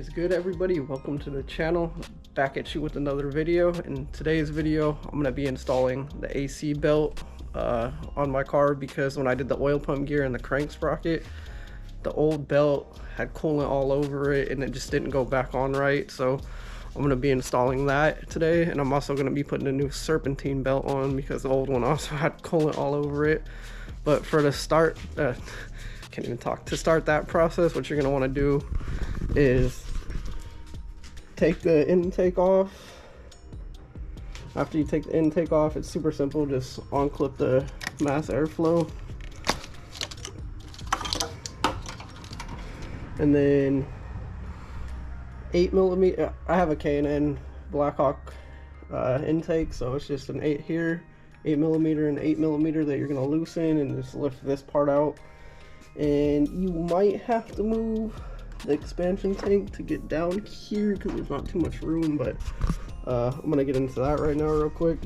is good, everybody? Welcome to the channel. Back at you with another video. In today's video, I'm going to be installing the AC belt on my car, because when I did the oil pump gear and the crank sprocket, the old belt had coolant all over it and it just didn't go back on right. So I'm going to be installing that today, and I'm also going to be putting a new Serpentine belt on because the old one also had coolant all over it. But for the start, can't even talk. To start that process, what you're going to want to do is take the intake off. After you take the intake off, it's super simple. Just unclip the mass airflow, and then 8mm. I have a K&N Blackhawk intake, so it's just an 8 here, 8mm and 8mm that you're going to loosen and just lift this part out. And you might have to move the expansion tank to get down here because there's not too much room, but I'm gonna get into that right now real quick.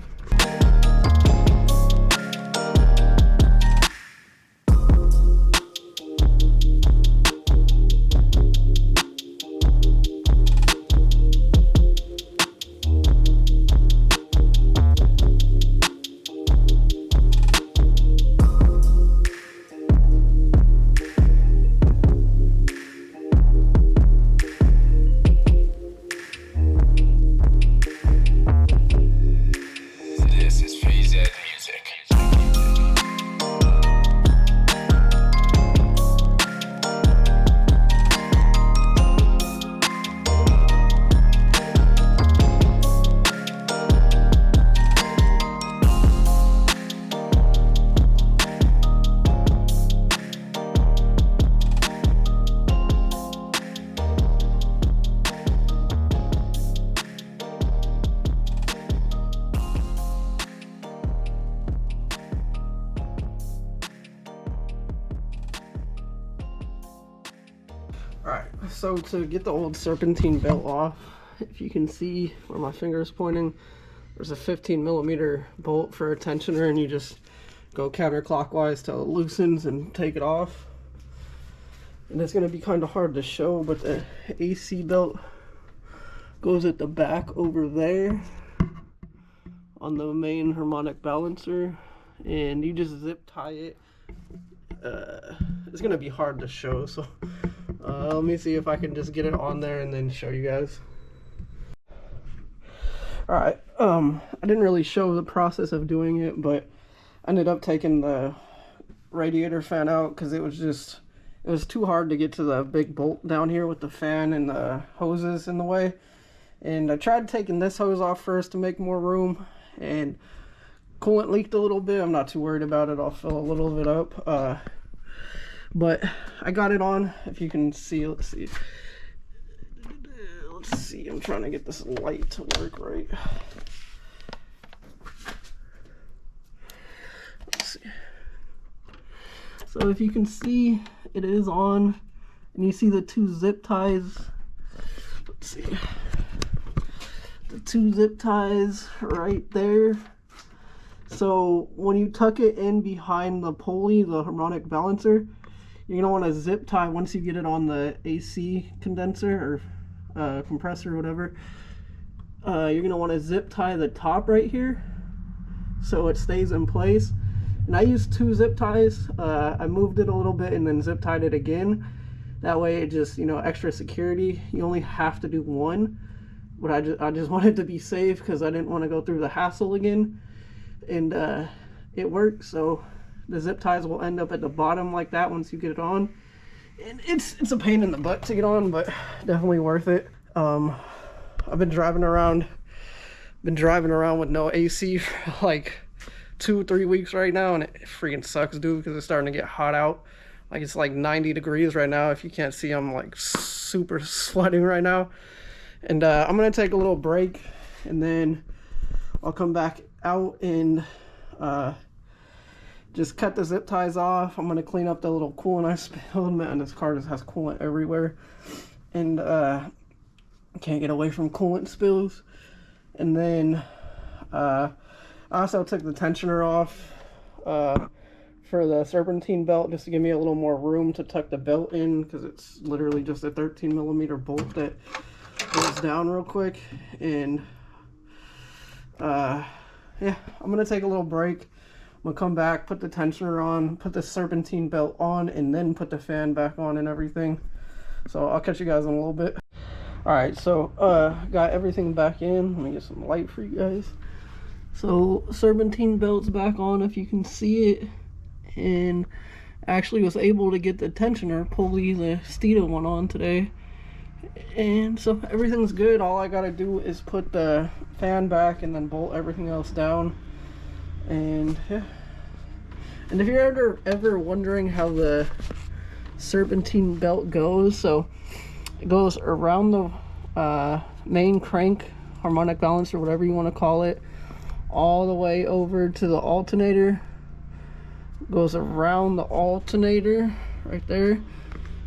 Alright, so to get the old Serpentine belt off, if you can see where my finger is pointing, there's a 15mm bolt for a tensioner, and you just go counterclockwise till it loosens and take it off. And it's going to be kind of hard to show, but the AC belt goes at the back over there on the main harmonic balancer, and you just zip tie it. It's going to be hard to show, so let me see if I can just get it on there and then show you guys. Alright, I didn't really show the process of doing it, but I ended up taking the radiator fan out because it was too hard to get to the big bolt down here with the fan and the hoses in the way. And I tried taking this hose off first to make more room, and coolant leaked a little bit. I'm not too worried about it. I'll fill a little bit up. But I got it on. If you can see, let's see. I'm trying to get this light to work right. Let's see. So if you can see, it is on, and you see the two zip ties. Let's see. The two zip ties right there. So when you tuck it in behind the pulley, the harmonic balancer, you're going to want to zip tie once you get it on the AC condenser or compressor or whatever. You're going to want to zip tie the top right here so it stays in place. And I used 2 zip ties. I moved it a little bit and then zip tied it again. That way it just, extra security. You only have to do 1. But I just wanted to be safe because I didn't want to go through the hassle again. And it worked, so the zip ties will end up at the bottom like that once you get it on. And it's a pain in the butt to get on, but definitely worth it. I've been driving around with no AC for like 2-3 weeks right now, and it freaking sucks, dude, because it's starting to get hot out. Like, it's like 90 degrees right now. If you can't see, I'm like super sweating right now. And I'm gonna take a little break, and then I'll come back out and just cut the zip ties off. I'm gonna clean up the little coolant I spilled. Man, this car just has coolant everywhere, and can't get away from coolant spills. And then I also took the tensioner off for the serpentine belt, just to give me a little more room to tuck the belt in, because it's literally just a 13mm bolt that goes down real quick. And yeah, I'm gonna take a little break. I'm gonna come back, put the tensioner on, put the serpentine belt on, and then put the fan back on and everything. So I'll catch you guys in a little bit. All right, so got everything back in. Let me get some light for you guys. So serpentine belt's back on, if you can see it, and actually was able to get the tensioner pulley, the Steeda one, on today. And so everything's good. All I gotta do is put the fan back and then bolt everything else down. And yeah. And if you're ever wondering how the serpentine belt goes, so it goes around the main crank, harmonic balance, or whatever you want to call it, all the way over to the alternator. Goes around the alternator right there,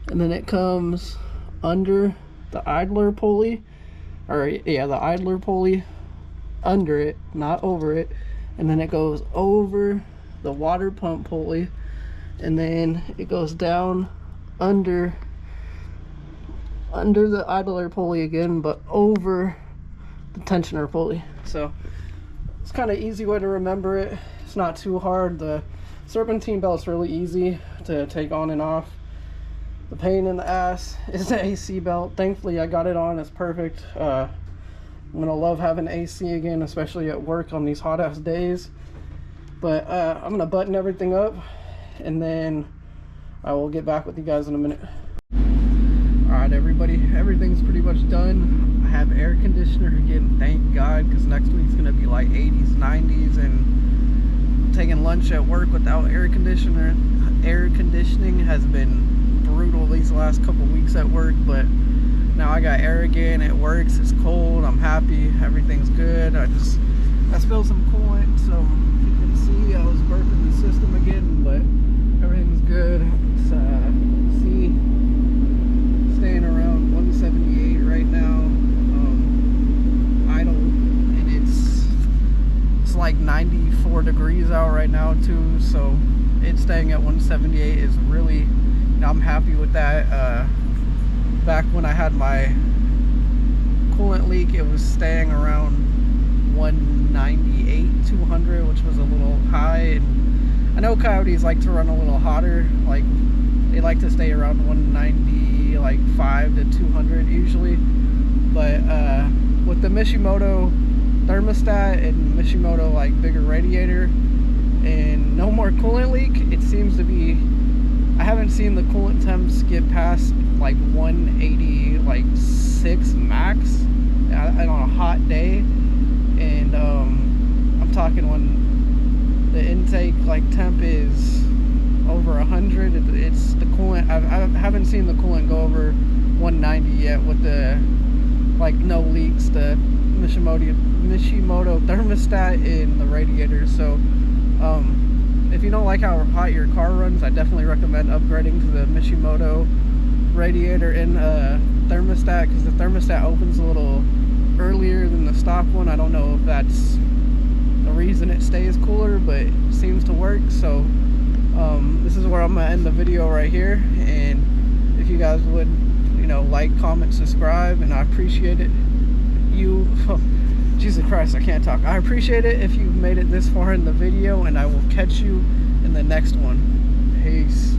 and then it comes under the idler pulley, or yeah, the idler pulley, under it, not over it, and then it goes over the water pump pulley, and then it goes down under the idler pulley again, but over the tensioner pulley. So it's kind of easy way to remember it. It's not too hard. The serpentine belt's really easy to take on and off. The pain in the ass is the AC belt. Thankfully I got it on. It's perfect. I'm gonna love having AC again, especially at work on these hot ass days. But I'm gonna button everything up, and then I will get back with you guys in a minute. Alright everybody, everything's pretty much done. I have air conditioner again, thank God, because next week's gonna be like 80s, 90s, and taking lunch at work without air conditioning has been brutal these last couple weeks at work. But now I got air again, it works, it's cold, I'm happy, everything's good. I spilled some coolant, so if you can see, I was burping the system again, but everything's good. It's staying around 178 right now, idle, and it's like 94 degrees out right now too, so it's staying at 178 is really, I'm happy with that. Back when I had my coolant leak, it was staying around 198, 200, which was a little high. And I know coyotes like to run a little hotter, like they like to stay around 190, like 5 to 200 usually. But with the Mishimoto thermostat and Mishimoto like bigger radiator and no more coolant leak, it seems to be, I haven't seen the coolant temps get past like 180, like 6 max on a hot day. And I'm talking when the intake like temp is over 100, it's the coolant, I haven't seen the coolant go over 190 yet with the like no leaks, the Mishimoto thermostat in the radiator. So if you don't like how hot your car runs, I definitely recommend upgrading to the Mishimoto radiator in thermostat, because the thermostat opens a little earlier than the stock one. I don't know if that's the reason it stays cooler, but it seems to work. So this is where I'm gonna end the video right here, and if you guys would, you know, like, comment, subscribe, and I appreciate it. Jesus Christ, I can't talk. I appreciate it if you've made it this far in the video, and I will catch you in the next one. Peace.